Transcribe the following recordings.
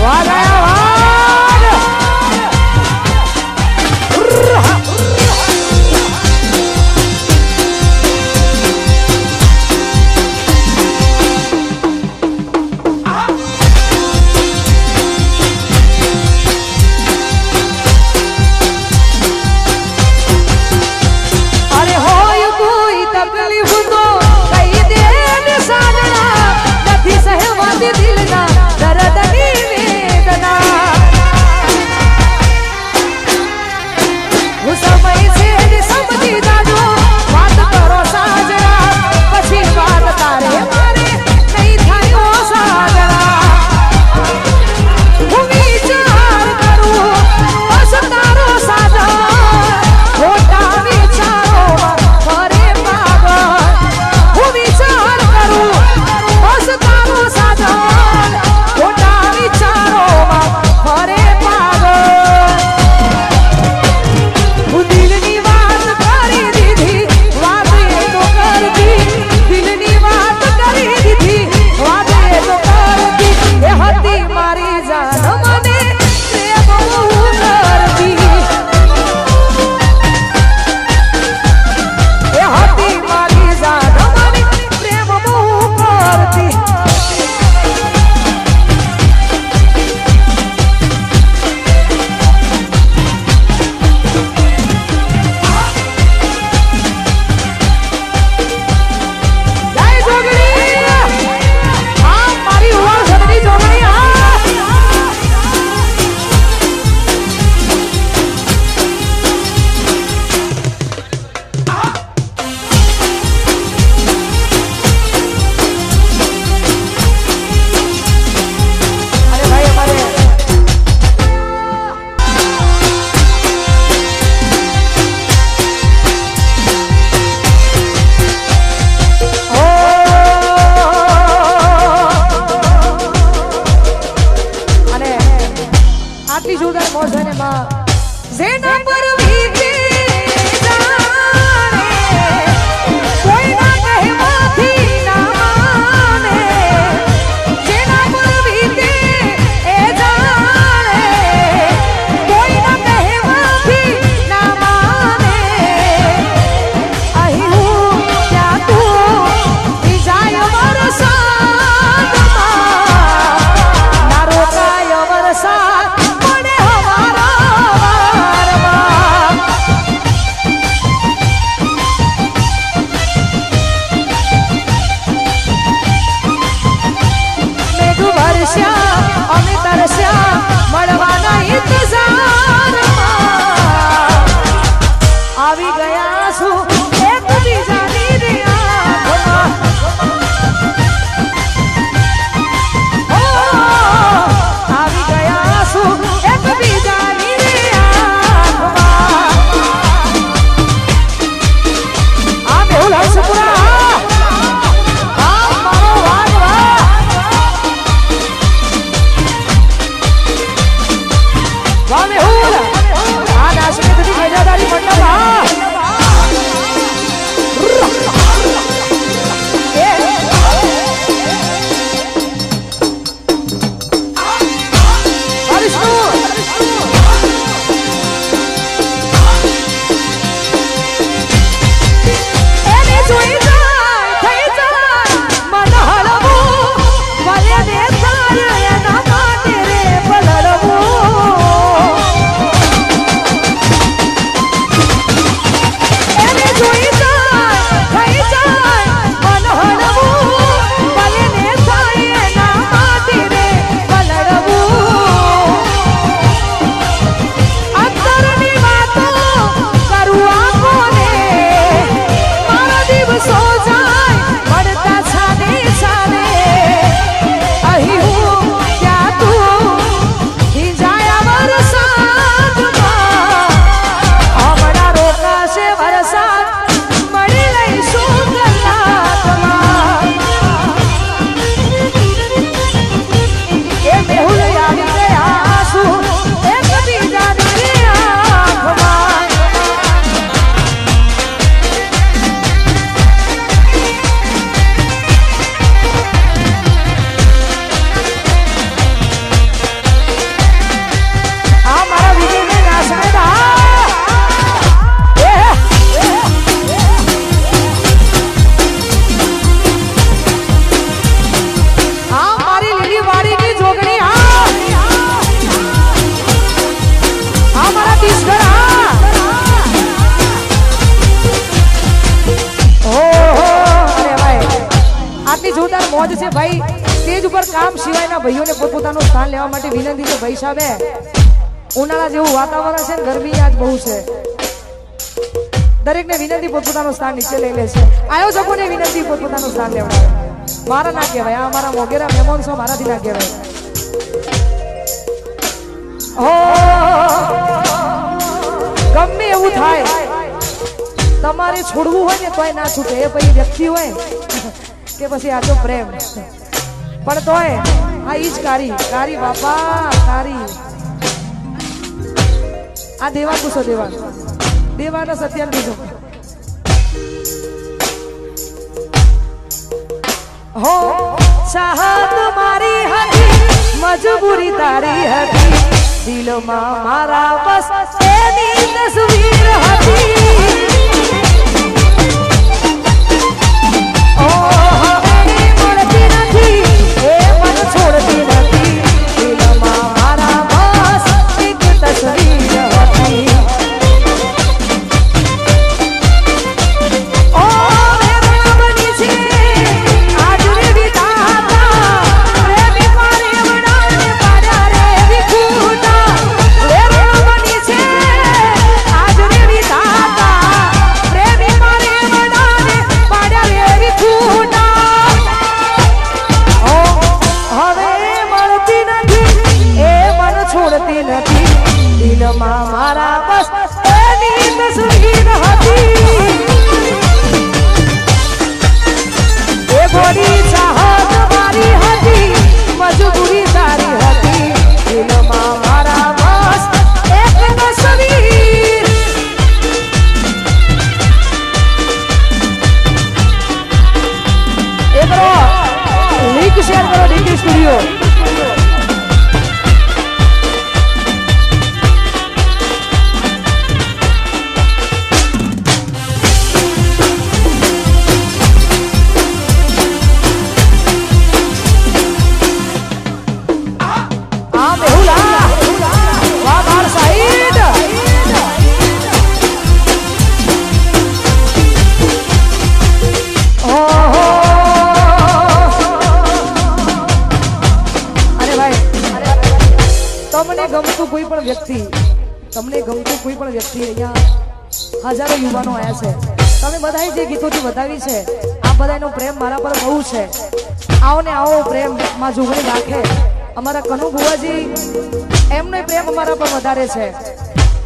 મને હમારા મોજ છે ભાઈ સ્ટેજ ઉપર કામ સિવાયના ભાઈઓને પોતપોતાનું સ્થાન લેવા માટે વિનંતી છે ભાઈ સાહેબે ઉનાળા જેવું વાતાવરણ છે ને ગરમી આજ બહુ છે દરેકને વિનંતી પોતપોતાનું સ્થાન નીચે લઈ લે છે આયોજકોને વિનંતી પોતપોતાનું સ્થાન લેવડાવે મારા ના કહેવાય આ અમારા મોગેરા મહેમાન છો મારાથી ના કહેવાય ગમે એવું થાય તમારે છોડવું હોય ને તોય ના છૂટે એ પછી વ્યક્તિ હોય કે પછી આ તો પ્રેમ પણ તોય આ ઈ જ કારી બાપા કારી આ દેવા કુશો દેવાના સત્યાન બીજો હો ચાહત મારી હતી મજબૂરી તારી હતી દિલમાં મારા બસ એની તસવીર હતી ઓ હવે મળતી નથી એ મન છોડતી નથી દિલમાં મારા બસ એક તસવીર હતી મારા બસ એની તસવીર હતી એ બોડી ચાહત મારી હતી મજબૂરી તારી હતી દિલમાં મારા બસ એક તસવીર એ કરો લિંક શેર કરો ડીકે સ્ટુડિયો તમને ગમતું કોઈ પણ વ્યક્તિ અહીંયા હજારો યુવાનો આવ્યા છે તમે બધાએ જે ગીતોથી બતાવી છે આ બધાનો પ્રેમ મારા પર બહુ છે આવો ને આવો પ્રેમ માં જોગણી રાખે અમારા કનુ બુવાજી એમનો પ્રેમ અમારા પર વધારે છે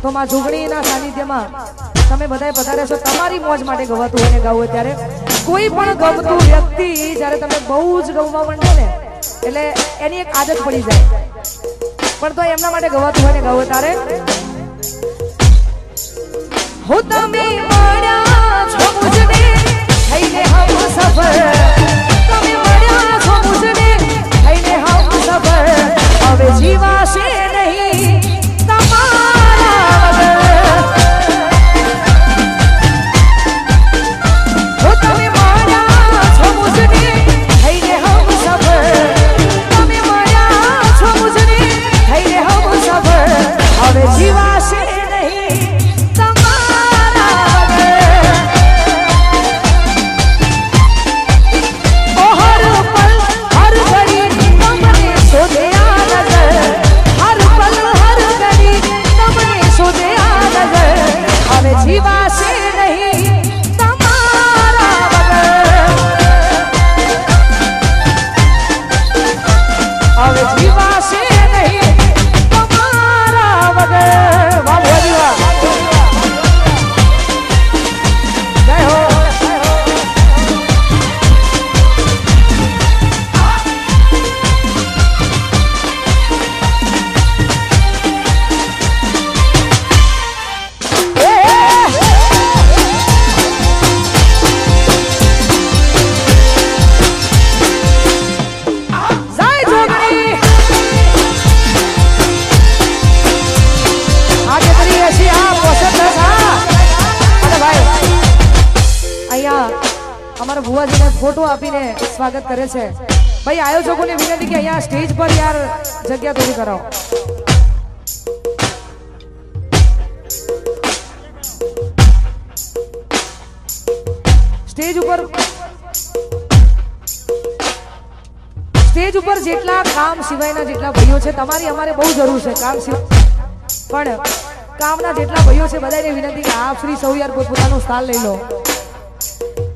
તો માં જોગણીના સાનિધ્યમાં તમે બધાએ પધારે છો તમારી મોજ માટે ગવાતું હોય ને ગાવું હોય ત્યારે કોઈ પણ ગમતું વ્યક્તિ જ્યારે તમે બહુ જ ગવવા માંડો ને એટલે એની એક આદત પડી જાય પણ તો એમના માટે ગવાતું હોય ને ગાવું તારે हो તમે મળ્યા છો મુજને થઈને હમ સફર તમે મળ્યા છો મુજને થઈને હમ સફર હવે જીવાશે નહીં તમારા વગર હો તમે મળ્યા છો મુજને થઈને હમ સફર તમે મળ્યા છો મુજને થઈને હમ સફર હવે જીવાશે फोटो आपीने स्वागत करे छे भाई आयोजकों ने विनती कि अहींया स्टेज पर यार जग्या थोड़ी कराओ स्टेज ऊपर સ્ટેજ ઉપર જેટલા કામ સિવાયના જેટલા ભાઈઓ છે તમારી અમારે બહુ જરૂર છે કામ સિવાય પણ કામના જેટલા ભાઈઓ છે બધાને વિનંતી કે આપ શ્રી સૌ યાર પોતપોતાનું સ્થાન લઈ લો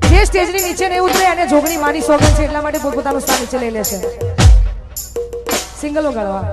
જે સ્ટેજની નીચે ને ઉતરે અને જોગણી માની સોગન છે એટલા માટે પોતપોતાનું સ્થાન નીચે લઈ લેશે સિંગલો ગાળવા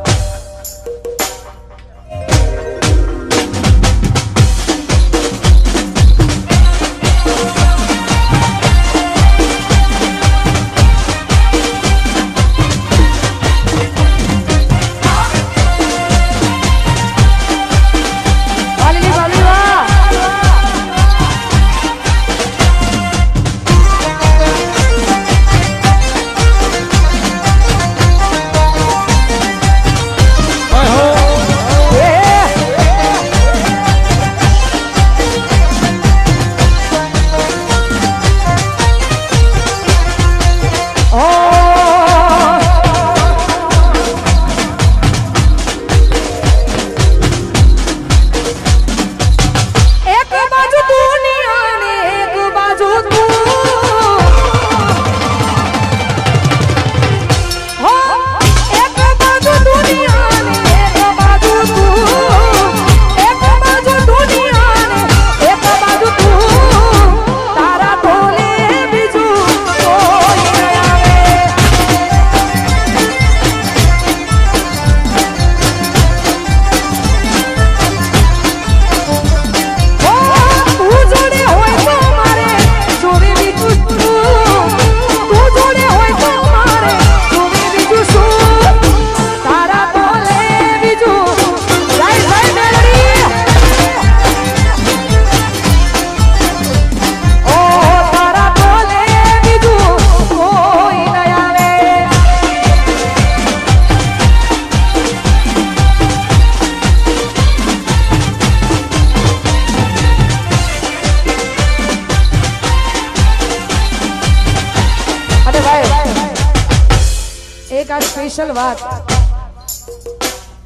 સ્પેશિયલ વાત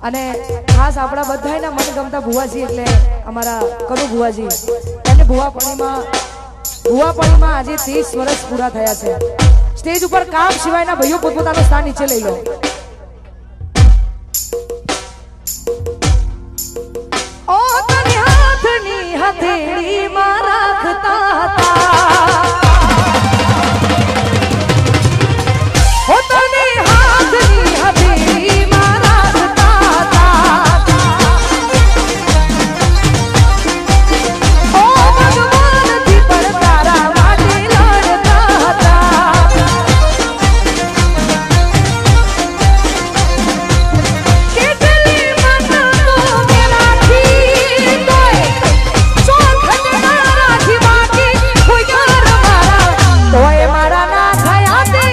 અને ખાસ આપણા બધાના મનગમતા ભુવાજી એટલે અમારા કનુ ભુવાજી એને ભુવાપણીમાં આજે 30 વર્ષ પૂરા થયા છે સ્ટેજ ઉપર કામ સિવાયના ભાઈઓ પોતપોતાનું સ્થાન નીચે લઈ લો ઓ તને હાથની હથેળીમાં રાખતા હતા ઓ તને હાથની હથેળીમાં રાખતા હતા ઓ ભગવાનથી પણ તારા માટે લડતા હતા કેટલી મન્નતો મેં રાખી તોય ચોખટ ના રાખી બાકી કોઈ યાર મારા તોય મારા ના થયા તે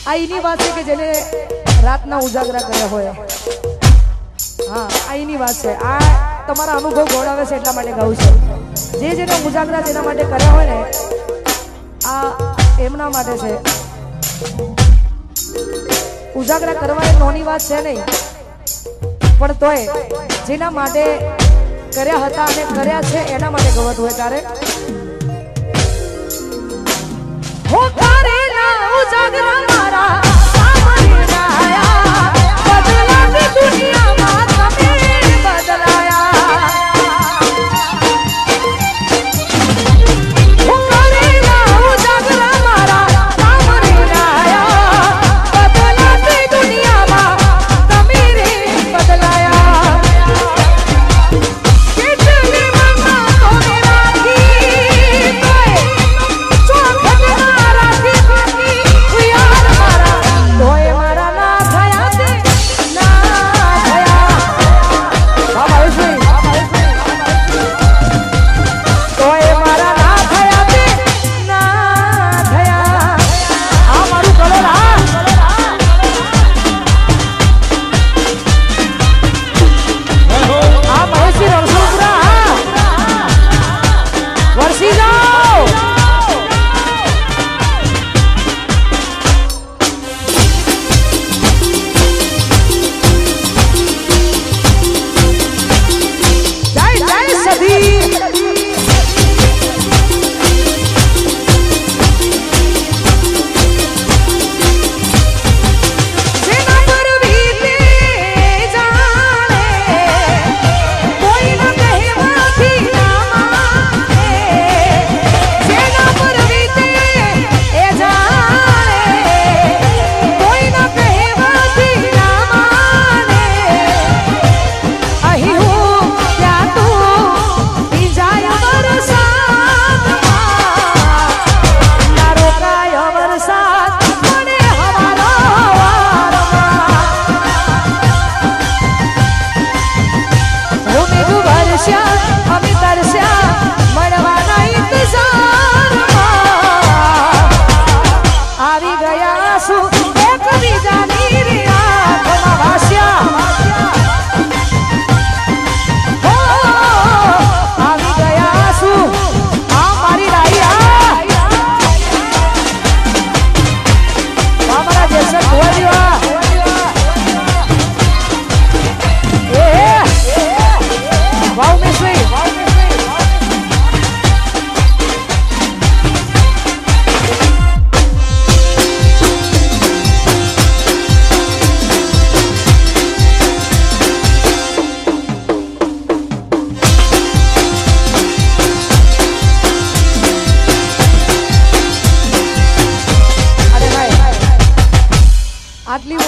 આઈની વાત છે કે જેને રાતના ઉજાગરા કર્યા હોય હા આઈની વાત છે આ તમારા અનુભવ ગોળાવે છે એટલા માટે ગાઉં છે જેને ઉજાગરા જેના માટે કર્યા હોય ને આ એમના માટે છે ઉજાગરા કરવા એ નાની વાત છે નહીં પણ તોય જેના માટે કર્યા હતા અને કર્યા છે એના માટે ગવત હોય તારે હો કરેલા ઉજાગરા મારા સામને આયા બદલાતી દુનિયામાં તમે બદલાયા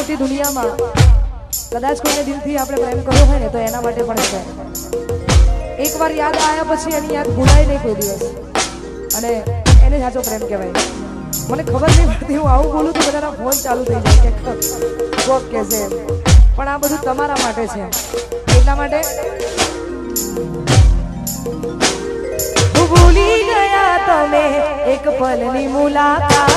મોટી દુનિયામાં કદાચ કોઈને દિલથી આપણે પ્રેમ કર્યો હોય ને તો એના માટે પણ છે. એકવાર યાદ આવ્યા પછી એની યાદ ભૂલાય નહીં કોઈ દિવસ, અને એને સાચો પ્રેમ કહેવાય. મને ખબર નહીં પડતી, હું આવું બોલું તો બધાના ફોન ચાલુ થઈ જાય કે કોક કે છે, પણ આ બધું તમારા માટે છે. એટલા માટે ભૂલી ગયા તમે એક પલની મુલાકાત.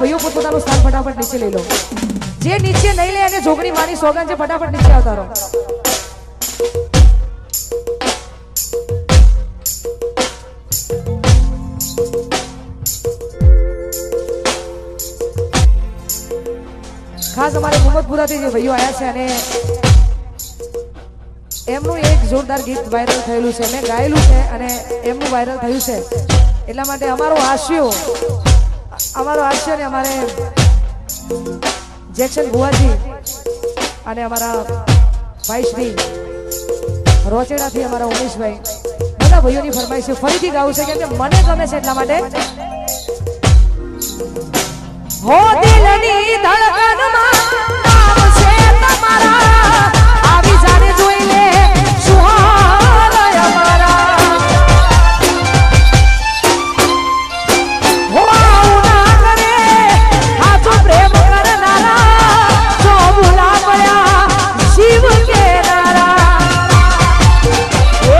ભાઈઓ પોતાનું સ્થાન ફટાફટ નીચે લઈ લો. જે નીચે નહીં લે અને જોગણી માની સોગન છે, ફટાફટ નીચે આવતા રહો. ખાસ અમારે મોહમ્મદપુરાથી જે ભાઈઓ આવ્યા છે અને એમનું એક જોરદાર ગીત વાયરલ થયેલું છે, મેં ગાયેલું છે અને એમનું વાયરલ થયું છે. એટલા માટે અમારો હાસ્ય ને અમારે જેક્શન ભુવાજી અને અમારા ભાઈ શ્રી રોચેડાથી અમારા ઉમેશભાઈ, બધા ભાઈઓની ફરમાઈશ છે. ફરીથી ગાવું છે કેમ કે મને ગમે છે એટલા માટે. હો દિલની ધડકનમાં નામ છે તમારા, આવી જાને જોઈ લે સુહાર અમારા. હો આવું ના કરે હાચો પ્રેમ કરનારા, જો ભૂલા પડ્યા શિવ કેનારા. એ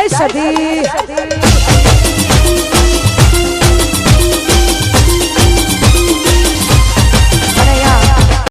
જય સતી